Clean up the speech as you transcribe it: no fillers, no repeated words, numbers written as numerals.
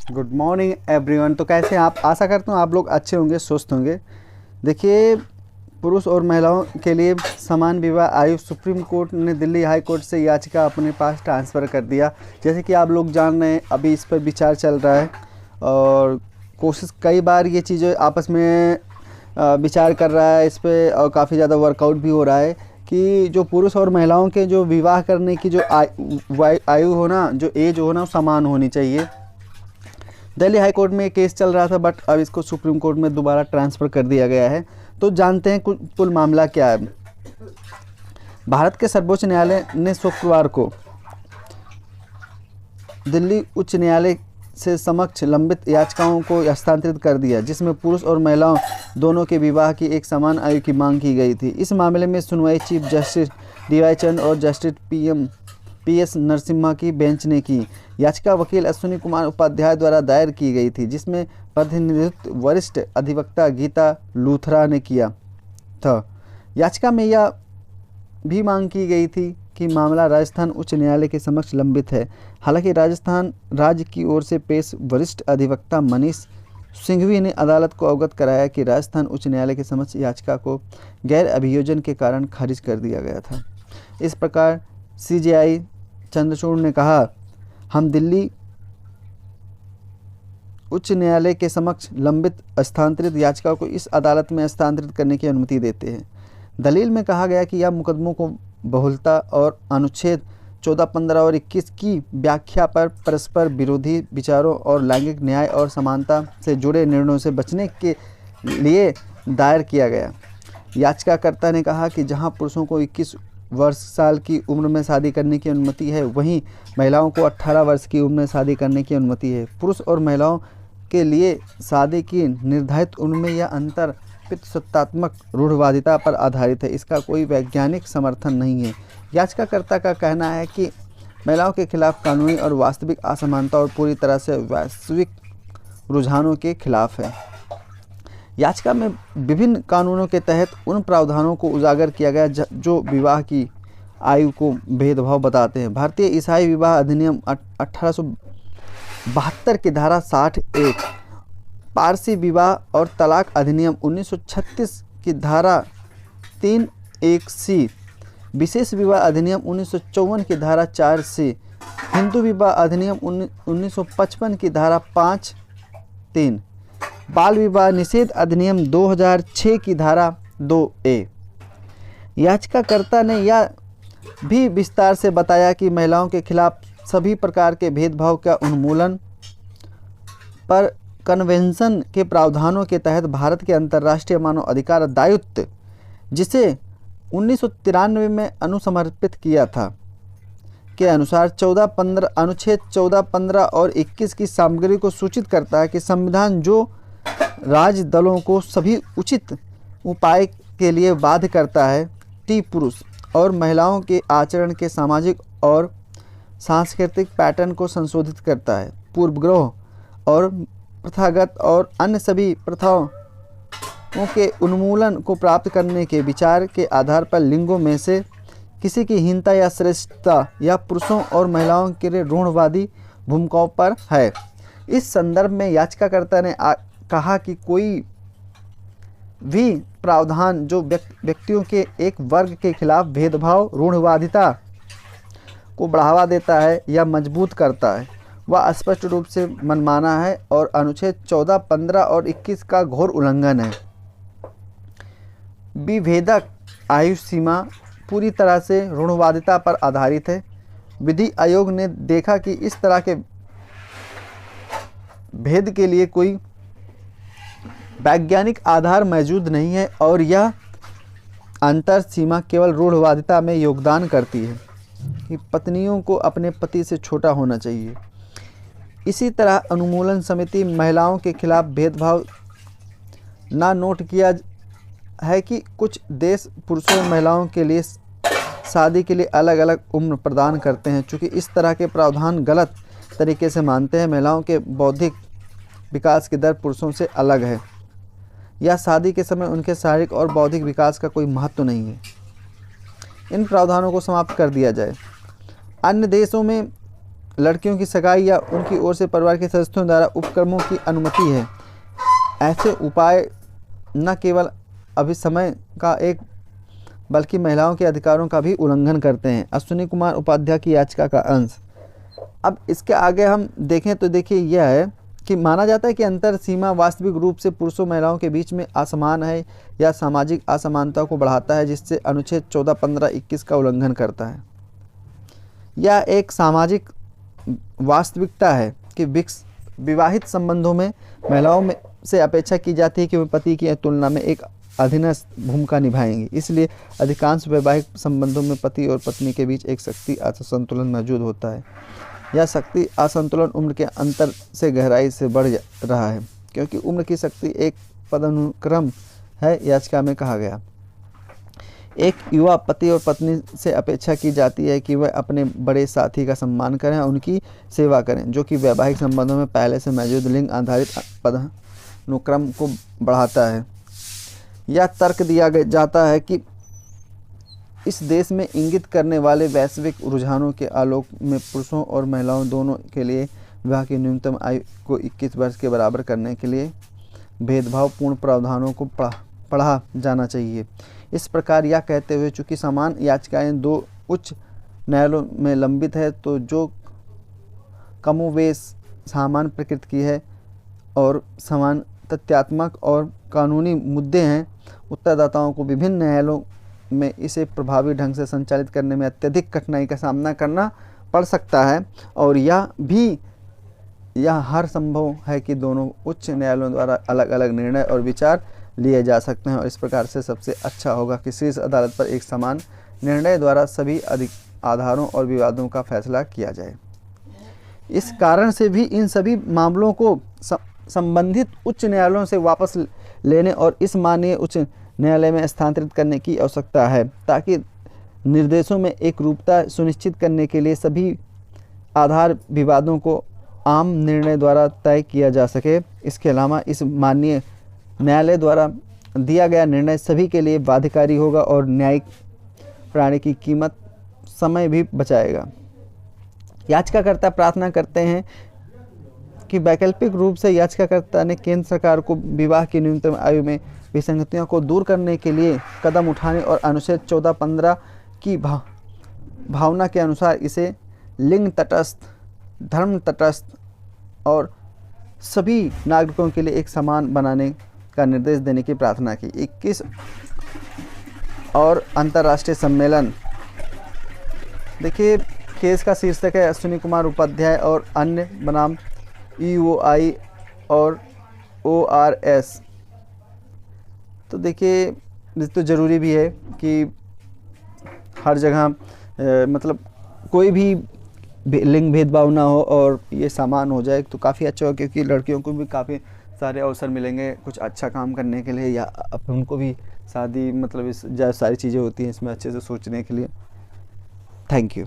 Good morning everyone. तो कैसे हैं आप? आशा करता हूँ आप लोग अच्छे होंगे, स्वस्थ होंगे। देखिए, पुरुष और महिलाओं के लिए समान विवाह आयु सुप्रीम कोर्ट ने दिल्ली हाई कोर्ट से याचिका अपने पास ट्रांसफ़र कर दिया। जैसे कि आप लोग जान रहे हैं, अभी इस पर विचार चल रहा है और कोशिश कई बार ये चीज़ें आपस में विचार कर रहा है इस पर, और काफ़ी ज़्यादा वर्कआउट भी हो रहा है कि जो पुरुष और महिलाओं के जो विवाह करने की जो आयु हो ना, जो एज हो ना, वो समान होनी चाहिए। दिल्ली हाई कोर्ट में ये केस चल रहा था, बट अब इसको सुप्रीम कोर्ट में दोबारा ट्रांसफ़र कर दिया गया है। तो जानते हैं कुल मामला क्या है। भारत के सर्वोच्च न्यायालय ने शुक्रवार को दिल्ली उच्च न्यायालय से समक्ष लंबित याचिकाओं को हस्तांतरित कर दिया, जिसमें पुरुष और महिलाओं दोनों के विवाह की एक समान आयु की मांग की गई थी। इस मामले में सुनवाई चीफ जस्टिस डीवाई चंद और जस्टिस पीएस नरसिम्हा की बेंच ने की। याचिका वकील अश्विनी कुमार उपाध्याय द्वारा दायर की गई थी, जिसमें प्रतिनिधित्व वरिष्ठ अधिवक्ता गीता लूथरा ने किया था। याचिका में यह भी मांग की गई थी कि मामला राजस्थान उच्च न्यायालय के समक्ष लंबित है। हालांकि राजस्थान राज्य की ओर से पेश वरिष्ठ अधिवक्ता मनीष सिंघवी ने अदालत को अवगत कराया कि राजस्थान उच्च न्यायालय के समक्ष याचिका को गैर अभियोजन के कारण खारिज कर दिया गया था। इस प्रकार सीजेआई चंद्रचूड़ ने कहा, हम दिल्ली उच्च न्यायालय के समक्ष लंबित स्थानांतरित याचिका को इस अदालत में स्थानांतरित करने की अनुमति देते हैं। दलील में कहा गया कि यह मुकदमों को बहुलता और अनुच्छेद 14, 15 और 21 की व्याख्या पर परस्पर विरोधी विचारों और लैंगिक न्याय और समानता से जुड़े निर्णयों से बचने के लिए दायर किया गया। याचिकाकर्ता ने कहा कि जहां पुरुषों को 21 वर्ष साल की उम्र में शादी करने की अनुमति है, वहीं महिलाओं को 18 वर्ष की उम्र में शादी करने की अनुमति है। पुरुष और महिलाओं के लिए शादी की निर्धारित उम्र में यह अंतर पितृसत्तात्मक रूढ़वादिता पर आधारित है। इसका कोई वैज्ञानिक समर्थन नहीं है। याचिकाकर्ता का कहना है कि महिलाओं के खिलाफ कानूनी और वास्तविक असमानता और पूरी तरह से वैश्विक रुझानों के खिलाफ है। याचिका में विभिन्न कानूनों के तहत उन प्रावधानों को उजागर किया गया जो विवाह की आयु को भेदभाव बताते हैं। भारतीय ईसाई विवाह अधिनियम 1872 की धारा 60(1), पारसी विवाह और तलाक अधिनियम 1936 की धारा 3(1)(c), विशेष विवाह अधिनियम 1954 की धारा 4(c), हिंदू विवाह अधिनियम 1955 की धारा 5(3), बाल विवाह निषेध अधिनियम 2006 की धारा 2(a). याचिकाकर्ता ने यह भी विस्तार से बताया कि महिलाओं के खिलाफ सभी प्रकार के भेदभाव का उन्मूलन पर कन्वेंशन के प्रावधानों के तहत भारत के अंतर्राष्ट्रीय मानव अधिकार दायित्व, जिसे 1993 में अनुसमर्पित किया था, के अनुसार अनुच्छेद 14, 15 और 21 की सामग्री को सूचित करता है कि संविधान जो राज्य दलों को सभी उचित उपाय के लिए बाध्य करता है, पुरुष और महिलाओं के आचरण के सामाजिक और सांस्कृतिक पैटर्न को संशोधित करता है। पूर्वग्रह और प्रथागत और अन्य सभी प्रथाओं के उन्मूलन को प्राप्त करने के विचार के आधार पर लिंगों में से किसी की हीनता या श्रेष्ठता या पुरुषों और महिलाओं के लिए रूढ़वादी भूमिकाओं पर है। इस संदर्भ में याचिकाकर्ता ने कहा कि कोई भी प्रावधान जो व्यक्तियों के एक वर्ग के खिलाफ भेदभाव, रूढ़वादिता को बढ़ावा देता है या मजबूत करता है, वह स्पष्ट रूप से मनमाना है और अनुच्छेद 14, 15 और 21 का घोर उल्लंघन है। विभेदक आयु सीमा पूरी तरह से रूढ़वादिता पर आधारित है। विधि आयोग ने देखा कि इस तरह के भेद के लिए कोई वैज्ञानिक आधार मौजूद नहीं है और यह अंतर सीमा केवल रूढ़वादिता में योगदान करती है कि पत्नियों को अपने पति से छोटा होना चाहिए। इसी तरह अनुमूलन समिति महिलाओं के खिलाफ भेदभाव ना नोट किया है कि कुछ देश पुरुषों और महिलाओं के लिए शादी के लिए अलग अलग उम्र प्रदान करते हैं। चूँकि इस तरह के प्रावधान गलत तरीके से मानते हैं, महिलाओं के बौद्धिक विकास की दर पुरुषों से अलग है या शादी के समय उनके शारीरिक और बौद्धिक विकास का कोई महत्व नहीं है। इन प्रावधानों को समाप्त कर दिया जाए। अन्य देशों में लड़कियों की सगाई या उनकी ओर से परिवार के सदस्यों द्वारा उपक्रमों की अनुमति है। ऐसे उपाय न केवल अभिसमय का एक बल्कि महिलाओं के अधिकारों का भी उल्लंघन करते हैं। अश्विनी कुमार उपाध्याय की याचिका का अंश। अब इसके आगे हम देखें तो देखिए यह है कि माना जाता है कि अंतर सीमा वास्तविक रूप से पुरुषों महिलाओं के बीच में असमान है या सामाजिक असमानता को बढ़ाता है, जिससे अनुच्छेद 14, 15, 21 का उल्लंघन करता है। यह एक सामाजिक वास्तविकता है कि विवाहित संबंधों में महिलाओं में से अपेक्षा की जाती है कि वे पति की तुलना में एक अधीनस्थ भूमिका निभाएंगी। इसलिए अधिकांश वैवाहिक संबंधों में पति और पत्नी के बीच एक शक्ति असंतुलन मौजूद होता है। यह शक्ति असंतुलन उम्र के अंतर से गहराई से बढ़ रहा है, क्योंकि उम्र की शक्ति एक पदानुक्रम है। याचिका में कहा गया, एक युवा पति और पत्नी से अपेक्षा की जाती है कि वह अपने बड़े साथी का सम्मान करें और उनकी सेवा करें, जो कि वैवाहिक संबंधों में पहले से मौजूद लिंग आधारित पदानुक्रम को बढ़ाता है। यह तर्क दिया जाता है कि इस देश में इंगित करने वाले वैश्विक रुझानों के आलोक में पुरुषों और महिलाओं दोनों के लिए विवाह की न्यूनतम आयु को 21 वर्ष के बराबर करने के लिए भेदभावपूर्ण प्रावधानों को पढ़ा जाना चाहिए। इस प्रकार यह कहते हुए चूँकि समान याचिकाएं 2 उच्च न्यायालयों में लंबित है, तो जो कमोवेश समान प्रकृति की है और समान तथ्यात्मक और कानूनी मुद्दे हैं, उत्तरदाताओं को विभिन्न न्यायालयों में इसे प्रभावी ढंग से संचालित करने में अत्यधिक कठिनाई का सामना करना पड़ सकता है। और यह हर संभव है कि दोनों उच्च न्यायालयों द्वारा अलग अलग निर्णय और विचार लिए जा सकते हैं, और इस प्रकार से सबसे अच्छा होगा कि शीर्ष अदालत पर एक समान निर्णय द्वारा सभी आधारों और विवादों का फैसला किया जाए। इस कारण से भी इन सभी मामलों को संबंधित उच्च न्यायालयों से वापस लेने और इस माननीय उच्च न्यायालय में स्थानांतरित करने की आवश्यकता है, ताकि निर्देशों में एक रूपता सुनिश्चित करने के लिए सभी आधार विवादों को आम निर्णय द्वारा तय किया जा सके। इसके अलावा इस माननीय न्यायालय द्वारा दिया गया निर्णय सभी के लिए बाध्यकारी होगा और न्यायिक प्रणाली की कीमत समय भी बचाएगा। याचिकाकर्ता प्रार्थना करते हैं कि वैकल्पिक रूप से याचिकाकर्ता ने केंद्र सरकार को विवाह की न्यूनतम आयु में विसंगतियों को दूर करने के लिए कदम उठाने और अनुच्छेद 14, 15 की भावना के अनुसार इसे लिंग तटस्थ, धर्म तटस्थ और सभी नागरिकों के लिए एक समान बनाने का निर्देश देने की प्रार्थना की। 21 और अंतर्राष्ट्रीय सम्मेलन। देखिए केस का शीर्षक है अश्विनी कुमार उपाध्याय और अन्य बनाम EOI और ORS। तो देखिए तो ज़रूरी भी है कि हर जगह मतलब कोई भी लिंग भेदभाव ना हो और ये समान हो जाए तो काफ़ी अच्छा हो, क्योंकि लड़कियों को भी काफ़ी सारे अवसर मिलेंगे कुछ अच्छा काम करने के लिए, या उनको भी शादी मतलब इस सारी चीज़ें होती हैं इसमें अच्छे से सोचने के लिए। Thank you.